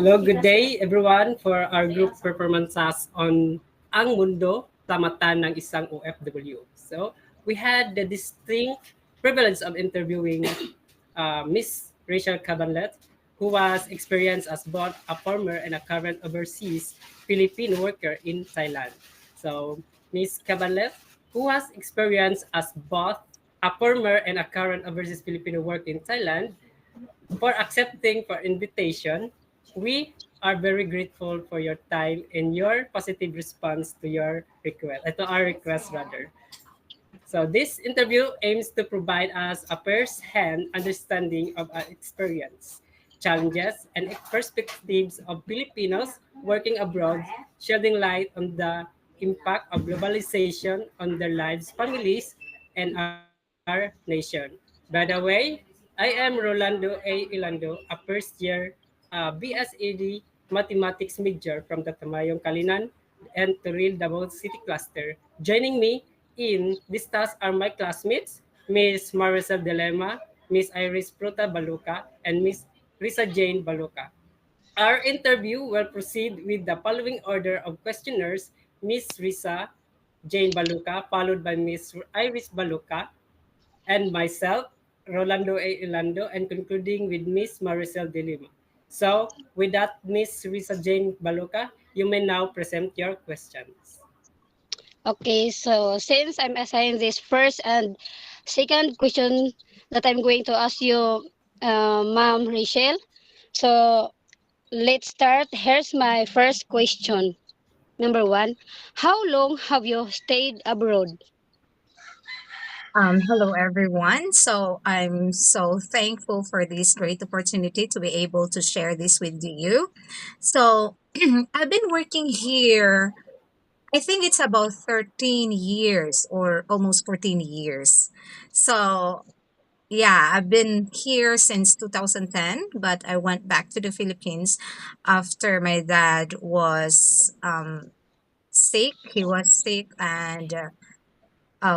Hello, good day everyone for our group performances on Ang Mundo, Tamatan ng Isang OFW. So, we had the distinct privilege of interviewing Miss Rachel Cabanlet, who was experienced as both a former and a current overseas Filipino worker in Thailand. So, Miss Cabanlet, who has experience as both a former and a current overseas Filipino worker in Thailand, for accepting for invitation. We are very grateful for your time and your positive response to your request, to our request rather. So this interview aims to provide us a first-hand understanding of our experience, challenges, and perspectives of Filipinos working abroad, shedding light on the impact of globalization on their lives, families, and our nation. By the way, I am Rolando A. Ilando, a first-year BSED Mathematics major from the Tamayong Kalinan and Turil Davao City Cluster. Joining me in this task are my classmates, Miss Maricel Delema, Miss Iris Pruta Baluka, and Miss Risa Jane Baluka. Our interview will proceed with the following order of questioners: Miss Risa Jane Baluka, followed by Miss Iris Baluka, and myself, Rolando A. Ilando, and concluding with Miss Maricel De Lima. So, with that, Miss Risa Jane Baluka, you may now present your questions. Okay, so since I'm assigned this first and second question that I'm going to ask you, Ma'am Rachel. So let's start. Here's my first question. Number one, how long have you stayed abroad? Hello, everyone. So I'm so thankful for this great opportunity to be able to share this with you. So I've been working here, I think it's about 13 years or almost 14 years. So yeah, I've been here since 2010, but I went back to the Philippines after my dad was sick. He was sick and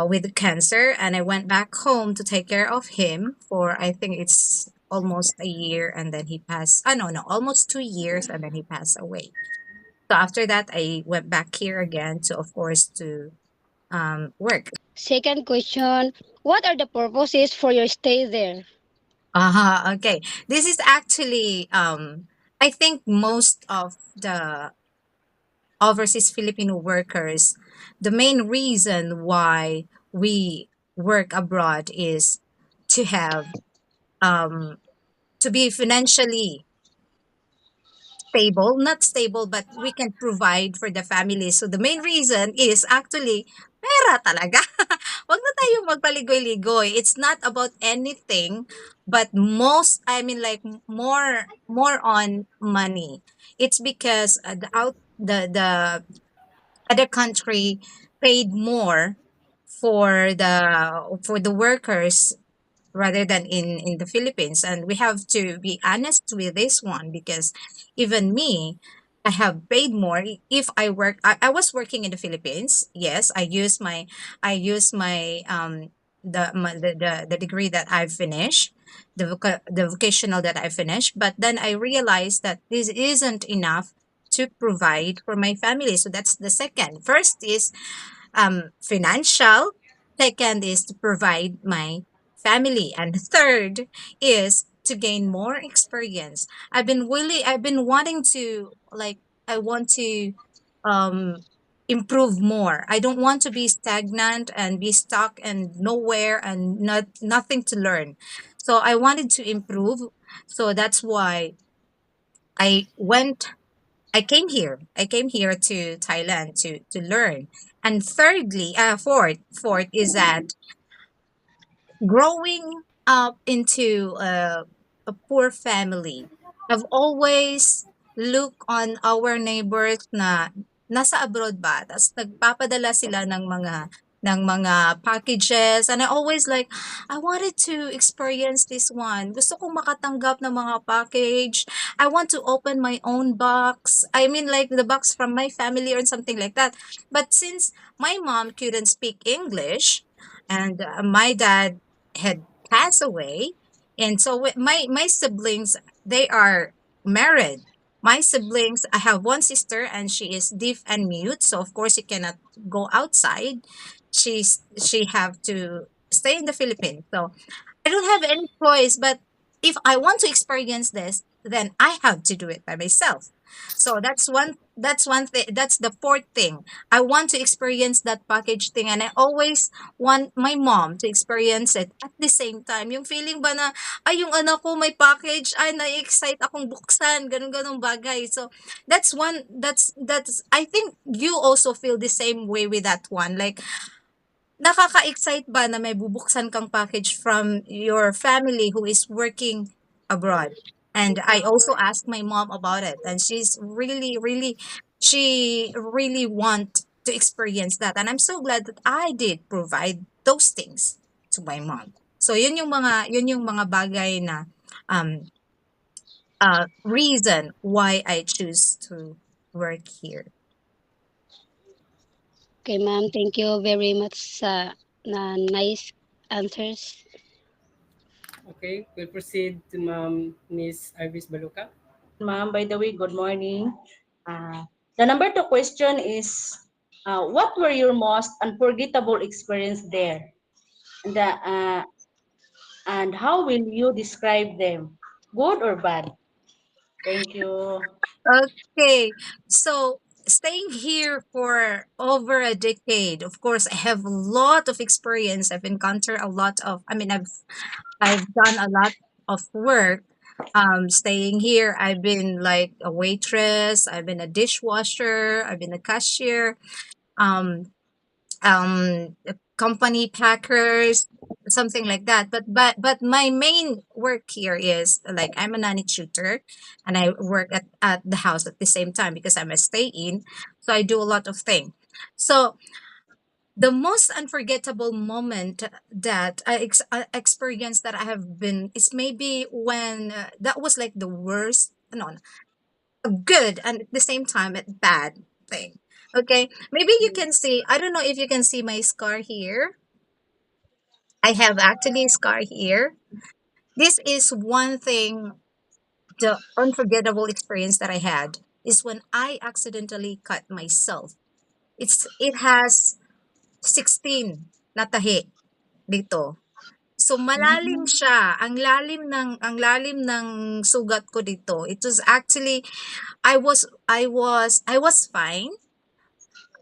with cancer, and I went back home to take care of him for I think it's almost a year, and then he passed. No, almost 2 years, and then he passed away. So after that, I went back here again to, of course, to work. Second question, what are the purposes for your stay there? Okay. This is actually I think most of the overseas Filipino workers, the main reason why we work abroad is to have um to be financially stable, not stable, but we can provide for the family. So the main reason is actually pera talaga. Wag na tayong magpaligoy-ligoy. It's not about anything, but I mean like more on money. It's because the other country paid more for the workers rather than in the Philippines. And we have to be honest with this one because even me, I have paid more if I was working in the Philippines. Yes, I use my the degree that I've finished, the vocational that I finished, but then I realized that this isn't enough to provide for my family. So that's the second. First is financial. Second is to provide my family. And third is to gain more experience. I've been wanting to like, I want to um, improve more. I don't want to be stagnant and be stuck and nowhere and nothing to learn. So I wanted to improve. So that's why I went I came here. I came here to Thailand to learn. And fourth is that growing up into a poor family, I've always looked on our neighbors na nasa abroad ba, tapos nagpapadala sila ng mga packages, and I always like, I wanted to experience this one. Gusto kong makatanggap ng mga package. I want to open my own box. I mean like the box from my family or something like that. But since my mom couldn't speak English and my dad had passed away, and so my siblings, they are married. My siblings, I have one sister and she is deaf and mute, so of course she cannot go outside. She have to stay in the Philippines. So I don't have any choice, but if I want to experience this, then I have to do it by myself. So that's one thing, that's the fourth thing. I want to experience that package thing, and I always want my mom to experience it at the same time. Yung feeling ba na ay yung anak ko may package, ay na-excite akong buksan, ganun bagay. So that's I think you also feel the same way with that one. Like nakaka-excite ba na may bubuksan kang package from your family who is working abroad? And I also asked my mom about it, and she really want to experience that. And I'm so glad that I did provide those things to my mom. So yun yung mga bagay na um reason why I choose to work here. Okay, ma'am. Thank you very much sa na nice answers. Okay, we'll proceed to Miss Iris Baluka. Ma'am, by the way, good morning. The number two question is, what were your most unforgettable experience there? And, and how will you describe them? Good or bad? Thank you. Okay, so staying here for over a decade, of course, I have a lot of experience. I've encountered a lot of, I mean, I've done a lot of work. Staying here, I've been like a waitress, I've been a dishwasher, I've been a cashier. Um, Company packers, something like that. But my main work here is like I'm a nanny tutor, and I work at the house at the same time because I'm a stay in, so I do a lot of things. So the most unforgettable moment that I experienced that I have been is maybe when that was like the worst, no, a good and at the same time a bad thing. Okay, maybe you can see. I don't know if you can see my scar here. I have actually a scar here. This is one thing, the unforgettable experience that I had is when I accidentally cut myself. It has 16 na tahi dito. So malalim siya. Ang lalim ng sugat ko dito. It was actually I was fine.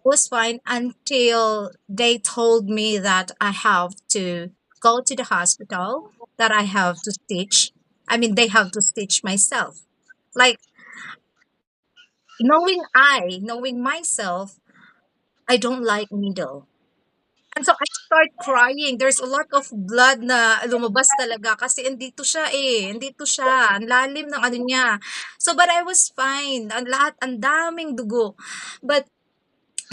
Was fine until they told me that I have to go to the hospital, that I have to stitch. I mean, they have to stitch myself. Like knowing myself, I don't like needle. And so I start crying. There's a lot of blood na lumabas talaga kasi andito siya eh. Andito siya. Ang lalim ng ano niya. So, but I was fine. Ang daming dugo. But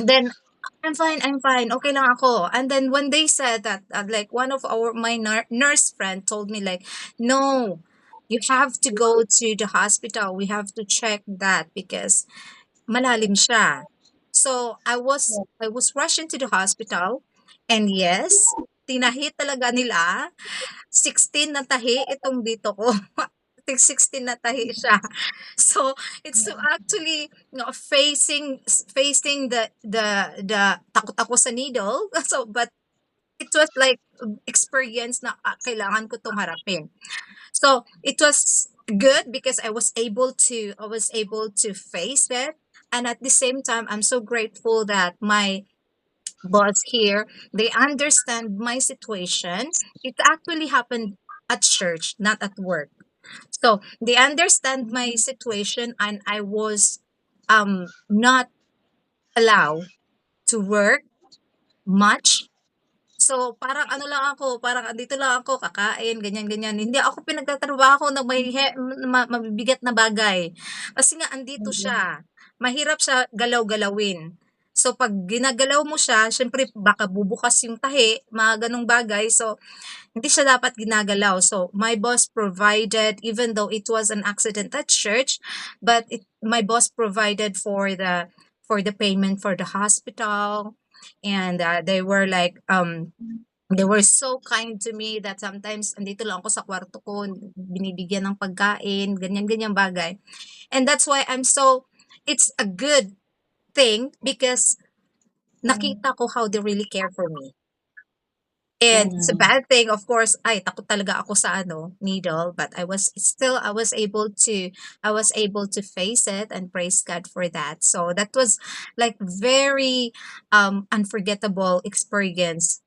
then I'm fine. Okay lang ako. And then when they said that, like one of my nurse friend told me like, no, you have to go to the hospital. We have to check that because malalim siya. So I was rushed into the hospital, and yes, tinahi talaga nila. 16 na tahi itong dito ko. 16 na tahi siya. So it's so actually facing the takot ako sa needle. So but it was like experience na kailangan ko tong harapin. So it was good because I was able to face it, and at the same time I'm so grateful that my boss here, they understand my situation. It actually happened at church, not at work. So they understand my situation, and I was not allowed to work much. So parang ano lang ako, parang andito lang ako kakain, ganyan ganyan. Hindi ako pinagtatrabaho ng mabibigat na bagay. Kasi nga andito siya. Mahirap siya galaw-galawin. So pag ginagalaw mo siya, syempre baka bubukas yung tahi, mga ganong bagay. So hindi siya dapat ginagalaw. So, my boss provided, even though it was an accident at church, but my boss provided for the payment for the hospital, and they were like They were so kind to me that sometimes andito lang ako sa kwarto ko, binibigyan ng pagkain, ganyan-ganyang bagay. And that's why it's a good thing because nakita ko how they really care for me. And it's a Mm. bad thing, of course, ay, takot talaga ako sa needle, but I was able to face it and praise God for that. So that was like very unforgettable experience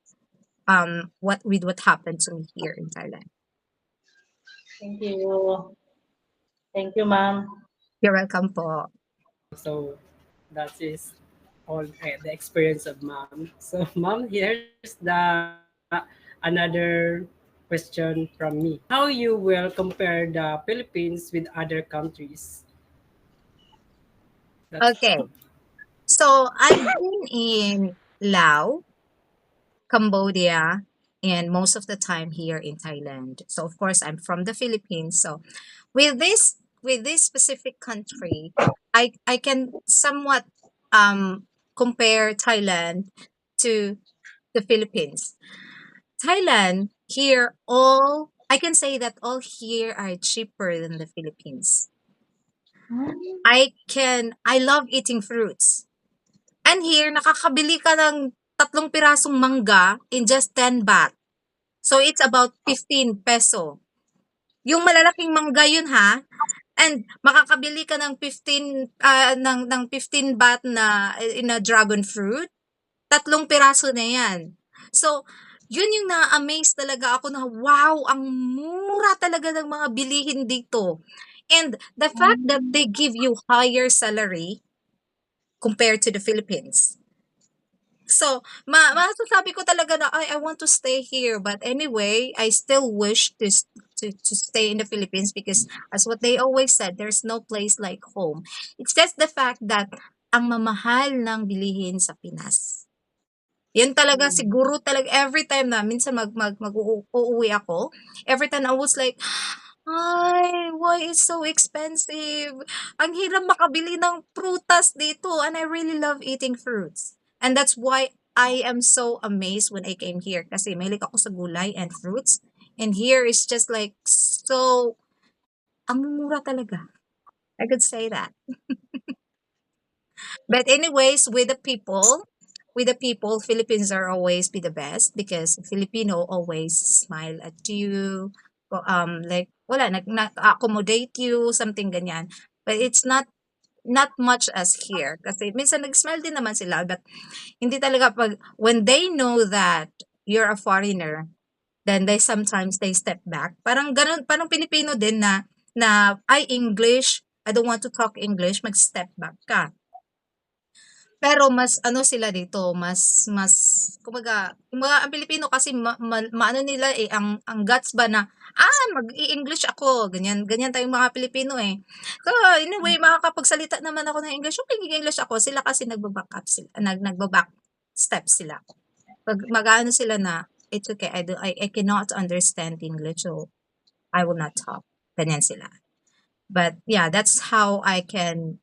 what happened to me here in Thailand. Thank you. Thank you, ma'am. You're welcome po. So that is all the experience of mom. So mom, here's the another question from me. How you will compare the Philippines with other countries? That's Okay. So I've been in Laos, Cambodia, and most of the time here in Thailand. So of course I'm from the Philippines. So with this specific country, I can somewhat compare Thailand to the Philippines. Thailand here all I can say that all here are cheaper than the Philippines. I love eating fruits. And here nakakabili ka ng 3 pirasong mangga in just 10 baht. So it's about 15 peso. Yung malalaking mangga yun ha. And makakabili ka ng 15 baht na in a dragon fruit. 3 piraso na yan. So, yun yung na-amaze talaga ako na, wow, ang mura talaga ng mga bilihin dito. And the fact that they give you higher salary compared to the Philippines. So, masasabi ko talaga na I want to stay here. But anyway, I still wish to stay in the Philippines because as what they always said, there's no place like home. It's just the fact that ang mamahal ng bilihin sa Pinas. Yan talaga siguro talaga every time na minsan uuwi ako, every time I was like, ay, why is so expensive? Ang hirap makabili ng prutas dito and I really love eating fruits. And that's why I am so amazed when I came here kasi mahilig ako sa gulay and fruits. And here is just like so, ang mura talaga. I could say that. But anyways, with the people, Philippines are always be the best because Filipino always smile at you. Like wala accommodate you something ganyan. But it's not much as here kasi minsan nag-smile din naman sila but hindi talaga pag when they know that you're a foreigner, then they step back. Parang ganun, parang Pilipino din na ay English, I don't want to talk English, mag-step back ka. Pero mas ano sila dito, mas kumbaga ang Pilipino kasi maano nila, eh, ang guts ba na, mag-i-English ako, ganyan ganyan tayong mga Pilipino, eh. So, anyway, makakapagsalita naman ako ng English, okay, english ako. Sila kasi nagba-back up sila, nagba-back step sila. 'Pag mag-aano sila na, "It's okay, I cannot understand English, so I will not talk." Ganyan sila. But yeah, that's how I can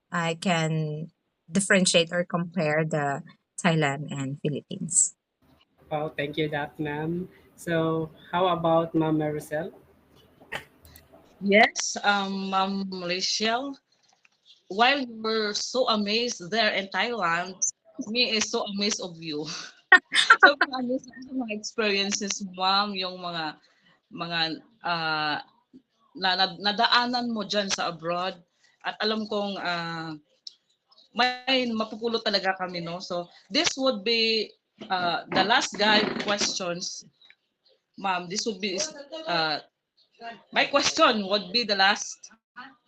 differentiate or compare the Thailand and Philippines. wow, thank you that ma'am. So how about Ma'am Maricel? Yes, Rachel, while you were so amazed there in Thailand, me is so amazed of you. Sobrang amazed ako sa mga experiences, ma'am, yung mga ah, nadaanan mo dyan sa abroad. At alam kong may mapupulot talaga kami, no? So this would be the last guide questions, ma'am. This would be my question would be the last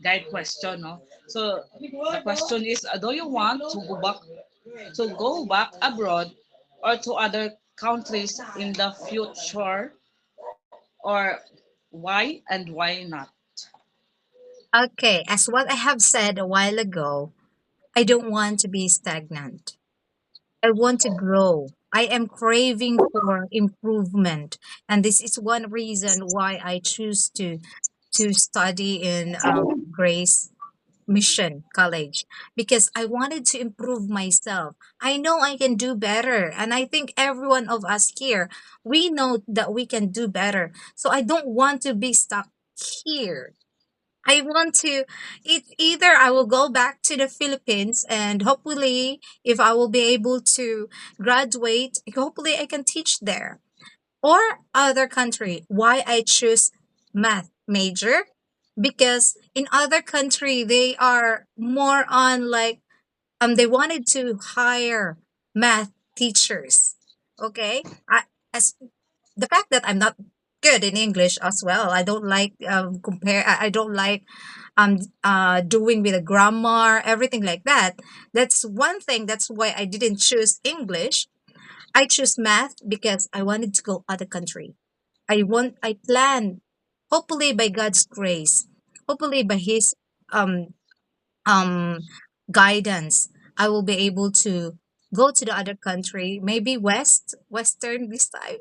guide question, no? So the question is, do you want to go back abroad or to other countries in the future, or why and why not? Okay, as what I have said a while ago, I don't want to be stagnant. I want to grow. I am craving for improvement, and this is one reason why I choose to study in Grace mission college because I wanted to improve myself. I know I can do better. And I think every one of us here, we know that we can do better. So I don't want to be stuck here. I want to, it either I will go back to the Philippines and hopefully if I will be able to graduate, hopefully I can teach there or other country. Why I choose math major? Because in other country they are more on like they wanted to hire math teachers. Okay? As the fact that I'm not good in English as well. I don't like I don't like doing with the grammar, everything like that. That's one thing. That's why I didn't choose English. I choose math because I wanted to go other country. I plan, hopefully by God's grace, hopefully by his um um guidance, I will be able to go to the other country, maybe western this time.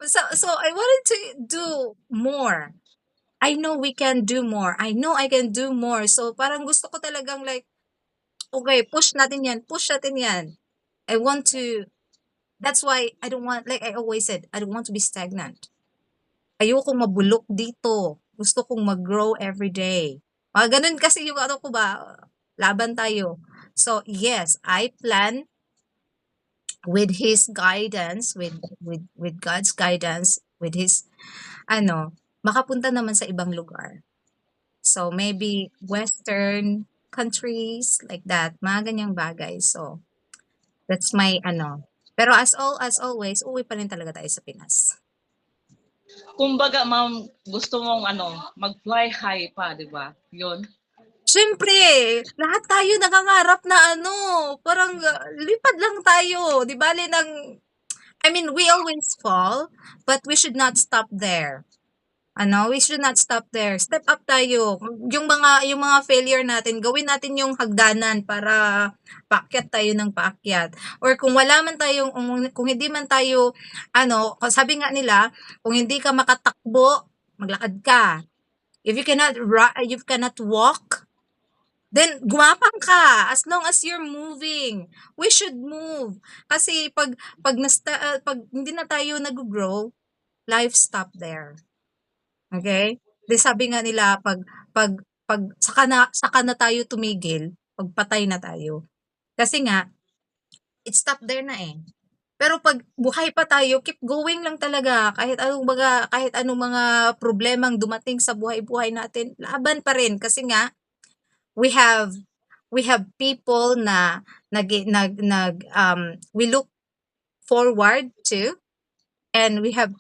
So I wanted to do more. I know we can do more. I know I can do more. So parang gusto ko talagang like, okay, push natin yan, push natin yan. I want to, that's why I don't want, like I always said, I don't want to be stagnant. Ayokong mabulok dito. Gusto kong mag-grow every day. Mga ganun kasi yung ano ko ba, laban tayo. So, yes, I plan with his guidance, with God's guidance, with his makapunta naman sa ibang lugar. So, maybe western countries like that, mga ganyang bagay. So, that's my Pero as always, uwi pa rin talaga tayo sa Pinas. Kumbaga, ma'am, gusto mong mag-fly high pa, di ba? Yun. Siyempre, lahat tayo nangangarap na parang lipad lang tayo. Di bale I mean, we always fall, but we should not stop there. We should not stop there. Step up tayo. Yung mga failure natin, gawin natin yung hagdanan para paakyat tayo ng paakyat. Or kung wala man tayong, kung hindi man tayo, sabi nga nila, kung hindi ka makatakbo, maglakad ka. If you cannot walk, then gumapang ka as long as you're moving. We should move. Kasi pag hindi na tayo nag-grow, life stop there. Okay? Di sabi nga nila pag saka na tayo tumigil, pagpatay na tayo. Kasi nga it stop there na eh. Pero pag buhay pa tayo, keep going lang talaga. Kahit anong mga problemang dumating sa buhay-buhay natin, laban pa rin kasi nga we have people na we look forward to, and we have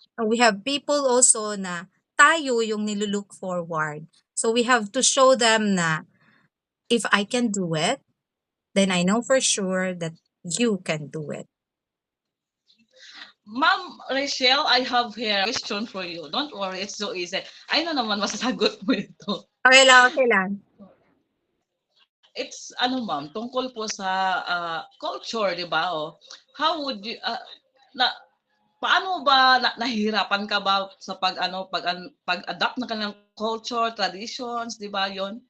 people also na tayo yung nilulook forward. So we have to show them na if I can do it, then I know for sure that you can do it. Ma'am Rachel, I have here a question for you. Don't worry, it's so easy. I know naman masasagot mo ito. Okay lang. It's ma'am, tungkol po sa culture, di ba? How would you paano ba nahihirapan ka ba sa pag-adapt ng kanilang culture, traditions, di ba 'yon?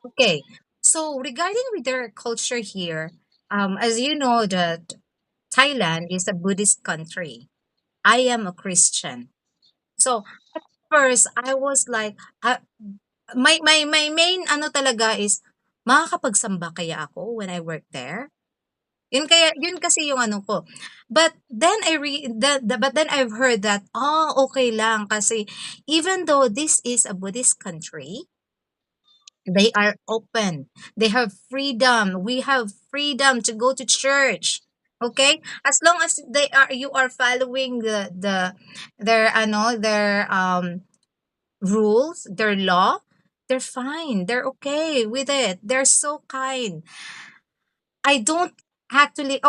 Okay. So regarding with their culture here, as you know that Thailand is a Buddhist country. I am a Christian. So at first I was like, my main talaga is makakapagsamba kaya ako when I work there. Yun kasi yung ko. But then I've heard that okay lang kasi even though this is a Buddhist country, they are open. They have freedom. We have freedom to go to church. Okay? As long as you are following their rules, their law, they're fine. They're okay with it. They're so kind. I don't actually,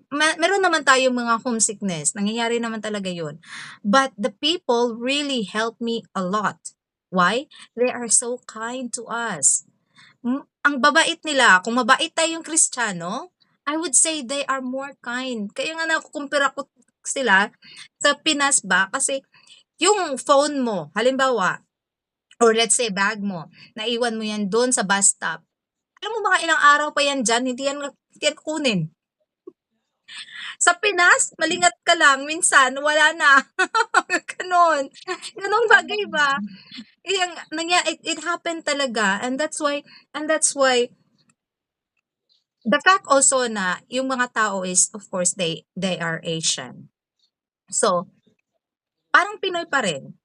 meron naman tayong mga homesickness. Nangyayari naman talaga yun. But the people really help me a lot. Why? They are so kind to us. Ang babait nila. Kung mabait tayong Kristiyano, I would say they are more kind. Kaya nga nakukumpira ko sila sa Pinas ba? Kasi yung phone mo, halimbawa, or let's say bag mo, naiwan mo yan doon sa bus stop. Alam mo mga ilang araw pa yan dyan, hindi yan kunin. Sa Pinas, malingat ka lang, minsan wala na. Ganon. Ganong bagay ba? It happened talaga, and that's why the fact also na yung mga tao is, of course, they are Asian. So, parang Pinoy pa rin.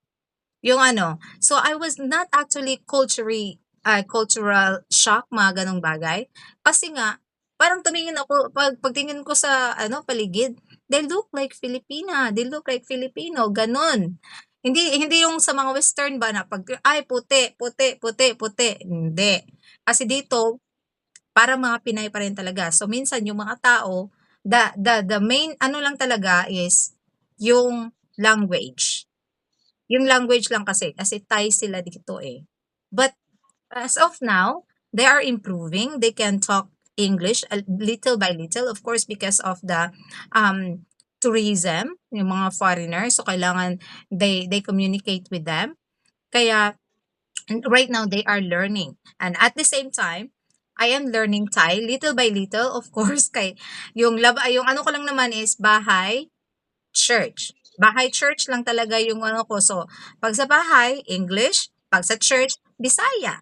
Yung ano, so I was not actually cultural shock, mga ganong bagay. Kasi nga, parang tumingin ako, pagtingin ko sa paligid, they look like Filipina, they look like Filipino, ganon. Hindi yung sa mga Western ba na ay, puti, puti, puti, puti. Hindi. Kasi dito, parang mga Pinay pa rin talaga. So, minsan yung mga tao, the main lang talaga is yung language. Yung language lang kasi Thai sila dito eh. But as of now, they are improving. They can talk English little by little, of course, because of the tourism, yung mga foreigners. So kailangan they communicate with them. Kaya right now they are learning. And at the same time, I am learning Thai little by little, of course, kay yung ano ko lang naman is bahay, church. Bahay, church lang talaga yung ano ko. So, pag sa bahay, English. Pag sa church, Bisaya.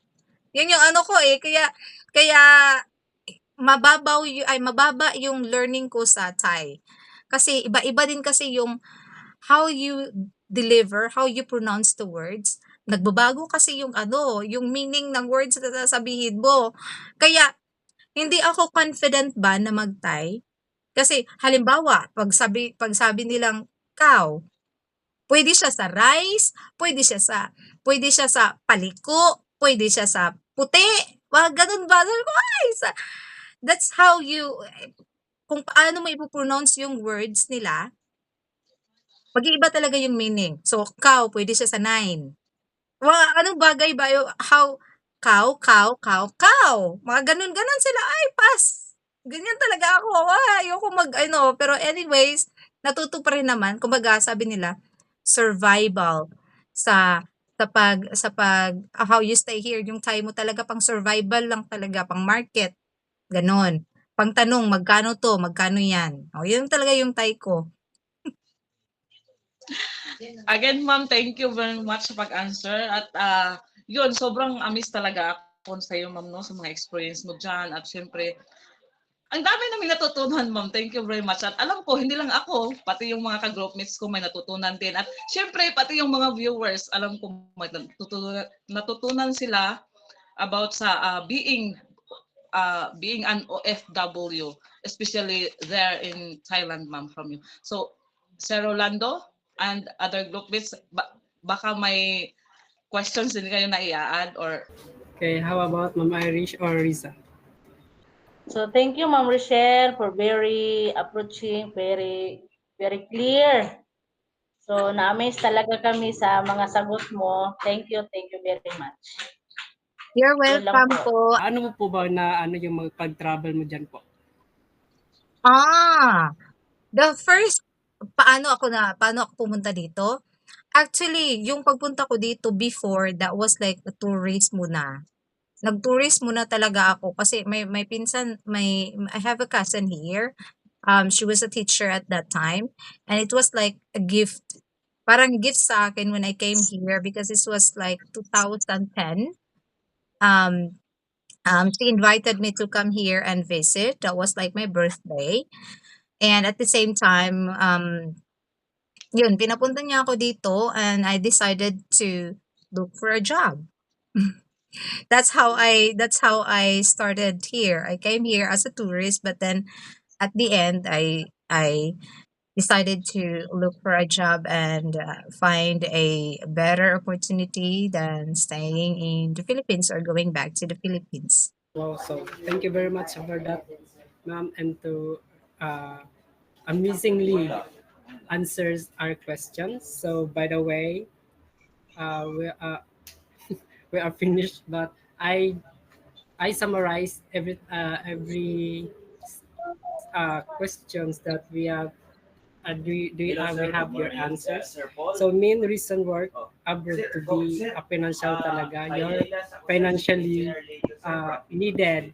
Yun yung ano ko eh. Kaya mababa yung learning ko sa Thai. Kasi iba-iba din kasi yung how you deliver, how you pronounce the words. Nagbabago kasi yung yung meaning ng words na sasabihin mo. Kaya, hindi ako confident ba na mag-Thai? Kasi halimbawa, pag sabi nilang cow, pwede siya sa rice, pwede siya sa paliko, pwede siya sa puti. Wag ganun ba? Sabi ko, that's how kung paano mo ipo-pronounce yung words nila, mag-iiba talaga yung meaning. So, cow, pwede siya sa 9. Anong bagay ba yung how cow, cow, cow, cow. Mga ganun sila. Ay, pass. Ganyan talaga ako. Ayoko pero anyways, natuto pa rin naman. Kumbaga, sabi nila, survival sa how you stay here. Yung Thai mo talaga pang survival lang talaga, pang market. Ganon. Pang tanong, magkano to? Magkano yan? Yun talaga yung Thai ko. Again, ma'am, thank you very much sa pag-answer. At yun, sobrang amis talaga ako sa iyo, ma'am, no, sa mga experience mo dyan. At syempre, ang dami namin natutunan, ma'am. Thank you very much. At alam ko, hindi lang ako, pati yung mga ka-groupmates ko may natutunan din. At syempre, pati yung mga viewers, alam ko may natutunan sila about sa being an OFW, especially there in Thailand, ma'am, from you. So, Sir Rolando and other groupmates, baka may questions din kayo na i-add or... Okay, how about Ma'am Irish or Riza? So thank you, Ma'am Rochelle, for very approaching, very clear. So na-amaze talaga kami sa mga sagot mo. Thank you very much. You're Yun lang welcome po. po. Ano mo po ba na yung pag-travel mo dyan po? The first, paano ako pumunta dito? Actually, yung pagpunta ko dito before, that was like a tourist muna. Nag-tourist muna talaga ako kasi may pinsan, I have a cousin here. She was a teacher at that time, and it was like a gift. Parang gift sa akin when I came here because this was like 2010. She invited me to come here and visit. That was like my birthday. And at the same time, yun, pinapunta niya ako dito and I decided to look for a job. That's how I started here. I came here as a tourist, but then at the end, I decided to look for a job and find a better opportunity than staying in the Philippines or going back to the Philippines. Wow, so thank you very much for that, ma'am, and to amazingly answers our questions. So by the way, we are finished, but I summarized every questions that we have. We have your answers. So main reason abroad to be a financial talaga. You're financially needed.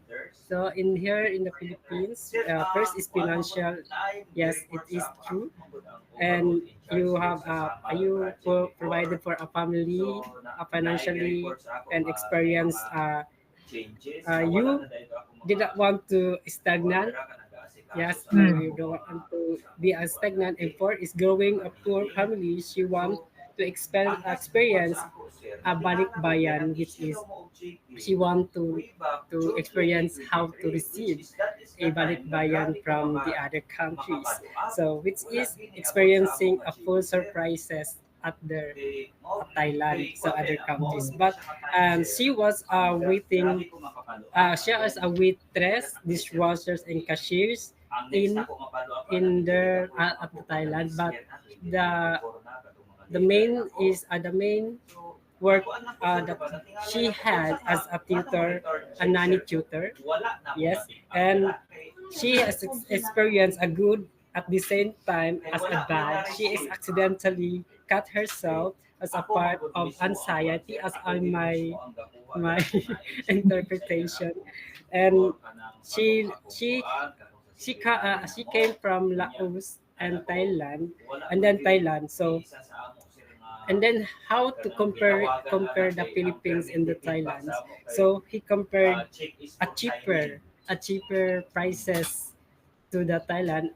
So in here in the Philippines, first is financial. Yes, it is true. And you have provided for a family, financially, and experience. You did not want to stagnant. Yes, Mm. you don't want to be a stagnant. And four is growing a poor family. She want to experience a balikbayan, which is she want to experience how to receive a balikbayan from the other countries. So, which is experiencing a full surprises at the Thailand, so other countries. But she was waiting. She was a waitress, dishwashers, and cashiers in at the Thailand. But the the main work that she had as a tutor, a nanny tutor. Yes, and she has experienced a good at the same time as a bad. She is accidentally cut herself as a part of anxiety, as on my interpretation, and she she she came from Laos and Thailand, and then Thailand. So and then how to compare the Philippines and the Thailand. So he compared a cheaper prices to the Thailand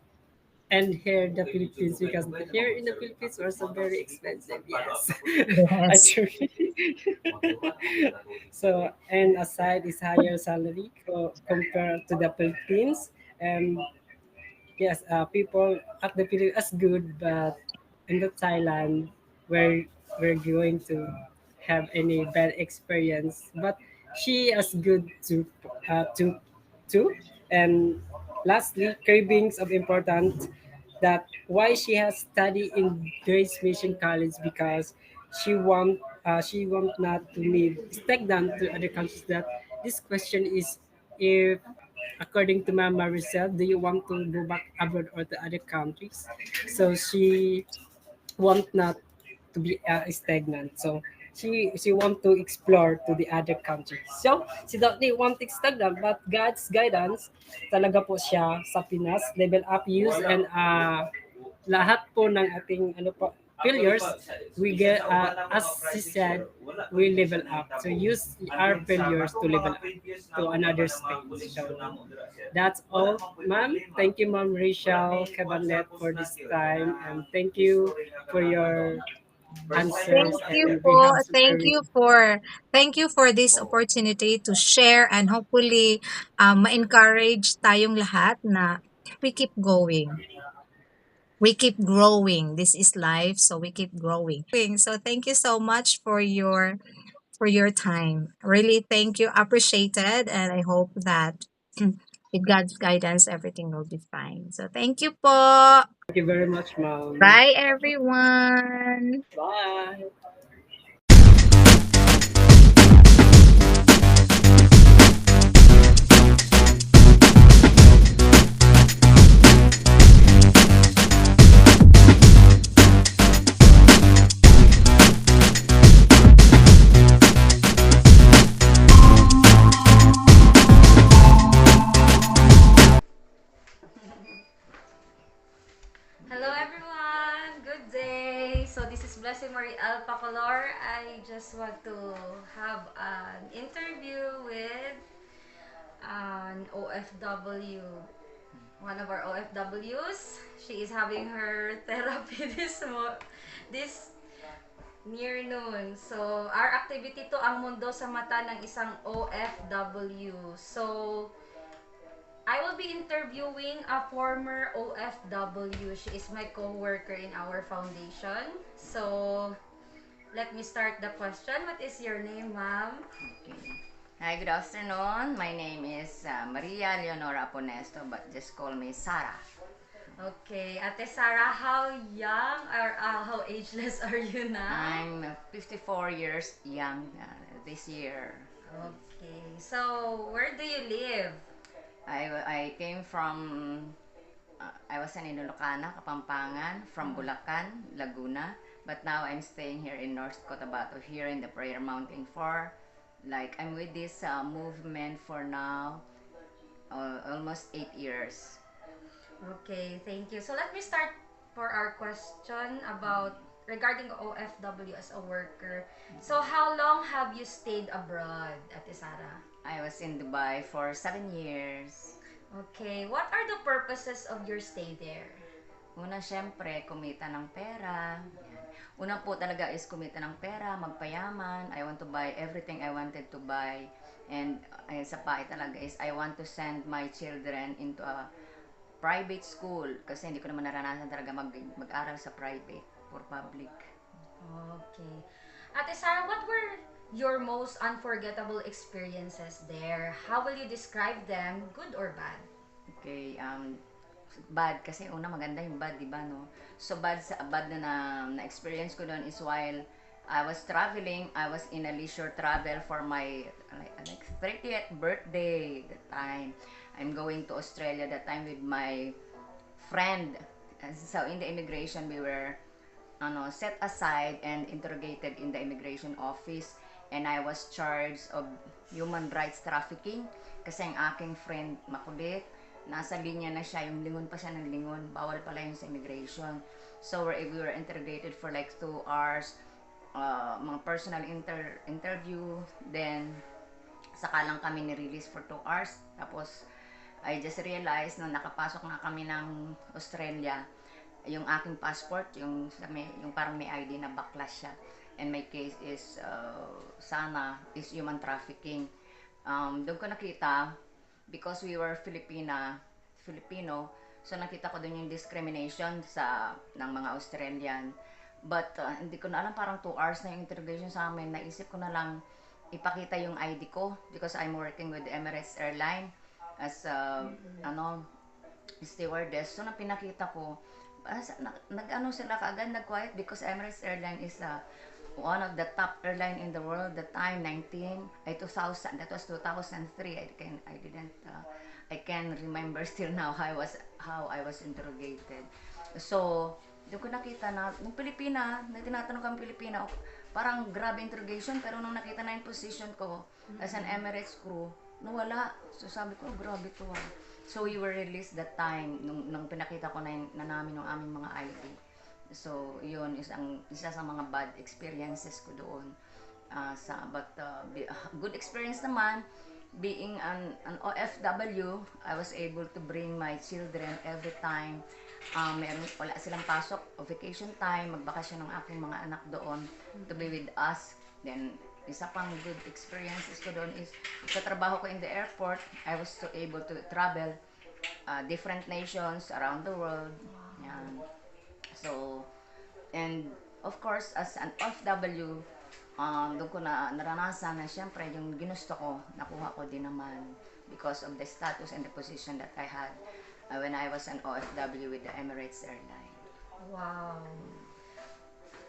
and here the Philippines, because here in the Philippines are so very expensive. Yes, Yes. actually. So and aside is higher salary compared to the Philippines, and yes, people at the Philippines is good, but in the Thailand, where we're going to have any bad experience. But she is good to. And lastly, cravings of important that why she has studied in Grace Mission College, because she want not to live stagnant to other countries. That this question is, if according to Mama Maricel, do you want to go back abroad or to other countries? So she want not to be stagnant. So she want to explore to the other countries. So she don't really want to stagnant, but God's guidance talaga po siya sa Pinas, level up use, and lahat po ng ating ano po failures, we get as she said, we level up. So use our failures to level up to another stage. So that's all, ma'am. Thank you, Ma'am Rachel Cabanet, for this time, and thank you for your answers. Thank you And we po. have very Thank you for this opportunity to share, and hopefully ma-encourage tayong lahat na we keep going. We keep growing. This is life, so we keep growing. So thank you so much for your time. Really, thank you. Appreciated, and I hope that with God's guidance, everything will be fine. So thank you po. thank you very much, ma'am. Bye, everyone. Bye. Hello everyone! Good day! So this is Blessing Marie Alpacolor. I just want to have an interview with an OFW. One of our OFWs. She is having her therapy this near noon. So our activity to ang mundo sa mata ng isang OFW. So I will be interviewing a former OFW. She is my co-worker in our foundation. So, let me start the question. What is your name, ma'am? Hi, good afternoon. My name is Maria Leonora Aponesto, but just call me Sarah. Okay, Ate Sarah, how young or how ageless are you now? I'm 54 years young this year. Okay, so where do you live? I came from, I was in Ilocana, Kapampangan, from Bulacan, Laguna, But now I'm staying here in North Cotabato, here in the Prayer Mountain for, like, I'm with this movement for now, almost 8 years. Okay, thank you. So let me start for our question about regarding OFW as a worker. So how long have you stayed abroad, Ate Sara? I was in Dubai for 7 years. Okay, what are the purposes of your stay there? Una, syempre, kumita ng pera. Yan. Una po talaga is kumita ng pera, magpayaman. I want to buy everything I wanted to buy. And sa pa talaga is I want to send my children into a private school kasi hindi ko naman naranasan talaga mag-aral sa private or public. Okay. Ate Sara, what were your most unforgettable experiences there? How will you describe them, good or bad? Okay, bad kasi una maganda yung bad, di ba, no? So bad na experience ko doon is while I was traveling, I was in a leisure travel for my like 30th birthday that time. I'm going to Australia that time with my friend. So in the immigration we were set aside and interrogated in the immigration office, and I was charged of human rights trafficking kasi ang aking friend makulit, nasa linya na siya, yung lingon pa siya ng lingon, bawal pala yun sa immigration. So we were interrogated for like 2 hours, mga personal interview, then saka lang kami ni-release for 2 hours. Tapos I just realized na nakapasok na kami ng Australia, yung aking passport, yung parang may ID na baklas siya. And my case is, is human trafficking. Doon ko nakita, because we were Filipino, so nakita ko doon yung discrimination ng mga Australian. But hindi ko na alam, parang 2 hours na yung interrogation sa amin. Naisip ko na lang ipakita yung ID ko because I'm working with Emirates Airline as stewardess. So, nang pinakita ko, nag-ano sila kaagad, nag-quiet because Emirates Airline is one of the top airline in the world that time, 2000, that was 2003. I can remember still now how I was interrogated. So, doon ko nakita na, nung Pilipina, na tinatanong kang Pilipina, parang grabe interrogation, pero nung nakita na yung position ko as an Emirates crew, nawala. So sabi ko, grabe to ah. So we were released that time, nung pinakita ko na namin ng aming mga ID. So yun, isa sa mga bad experiences ko doon. Good experience naman, being an OFW, I was able to bring my children every time. Wala silang pasok o vacation time, magbakasyon ng aking mga anak doon to be with us. Then, isa pang good experiences ko doon is sa trabaho ko in the airport, I was able to travel different nations around the world. Yan. So, and of course, as an OFW, doon ko na naranasan na siyempre yung ginusto ko, nakuha ko din naman because of the status and the position that I had when I was an OFW with the Emirates Airline. Wow.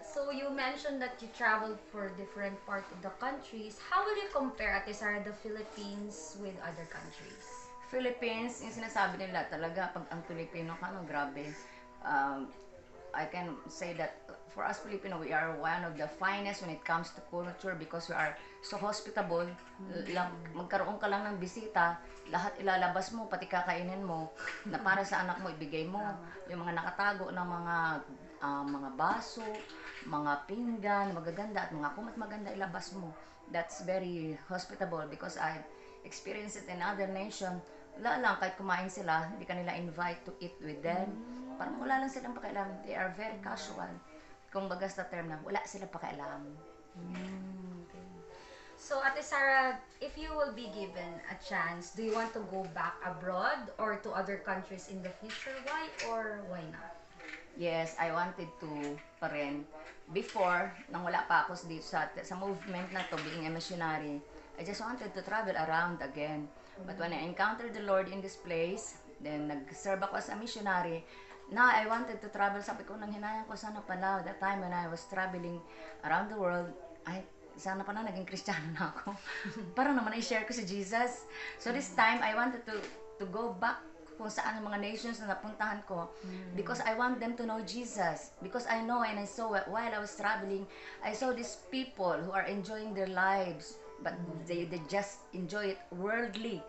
So you mentioned that you traveled for different parts of the countries. How will you compare, Ate Sara, the Philippines with other countries? Philippines, yung sinasabi nila talaga, pag ang Pilipino ka, grabe. I can say that for us Filipino, we are one of the finest when it comes to culture because we are so hospitable. Magkaroon ka lang ng bisita, lahat ilalabas mo, pati kakainin mo, na para sa anak mo, ibigay mo. Yung mga nakatago ng mga baso, mga pinggan, magaganda, at mga kumot maganda ilabas mo. That's very hospitable because I experienced it in other nation. Wala lang, kahit kumain sila, hindi ka nila invite to eat with them. Parang wala lang silang pakialam. They are very casual. Kung bagas na term na, wala silang pakialam. Okay. So, Ate Sara, if you will be given a chance, do you want to go back abroad or to other countries in the future? Why or why not? Yes, I wanted to pa rin. Before, nang wala pa ako dito sa movement na to, being a missionary, I just wanted to travel around again. But when I encountered the Lord in this place, then nag-serve ako as a missionary, now I wanted to travel. Sabi ko, nang hinayang ko, sana pala, that time when I was traveling around the world, sana pala naging Kristiyano na ako. Para naman i-share ko si Jesus. So this time, I wanted to go back kung saan ang mga nations na napuntahan ko because I want them to know Jesus. Because I know and I saw while I was traveling, I saw these people who are enjoying their lives, but they just enjoy it worldly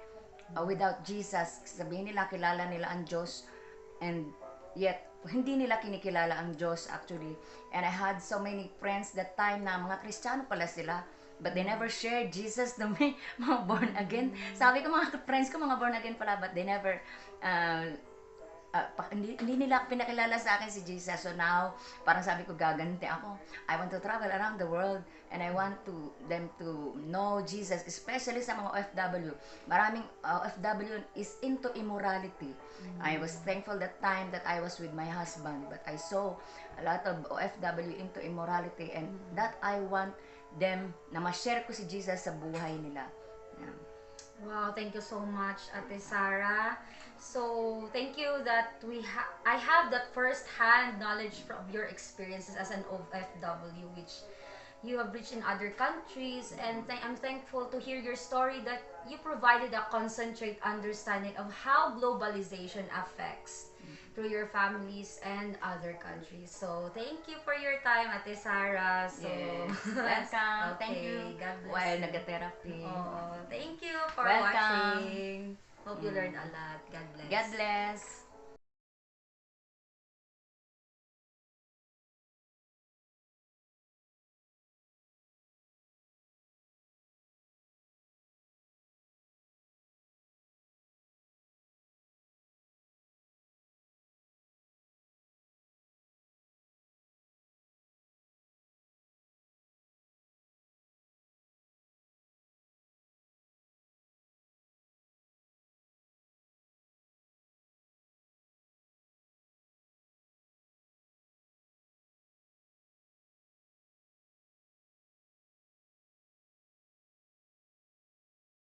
without Jesus. Sabihin nila, kilala nila ang Diyos, and yet hindi nila kinikilala ang Diyos actually. And I had so many friends that time na mga Kristiyano pala sila, but they never shared Jesus to me, mga born again. Sabi ko, mga friends ko, mga born again pala, but they never, hindi nila pinakilala sa akin si Jesus. So now, parang sabi ko, gaganti ako. I want to travel around the world and I want them to know Jesus, especially sa mga OFW. Maraming OFW is into immorality. I was thankful that time that I was with my husband, but I saw a lot of OFW into immorality, and that I want them na ma-share ko si Jesus sa buhay nila. Yeah. Wow, thank you so much, Ate Sarah. So, thank you that I have that first-hand knowledge from your experiences as an OFW, which you have reached in other countries, and I'm thankful to hear your story that you provided a concentrate understanding of how globalization affects through your families and other countries. So, thank you for your time, Ate Sarah. So, Yes. Welcome. Okay, Thank you. God bless While you. nag-therapy. Oh, thank you for Welcome. watching. Hope you learned a lot. God bless. God bless.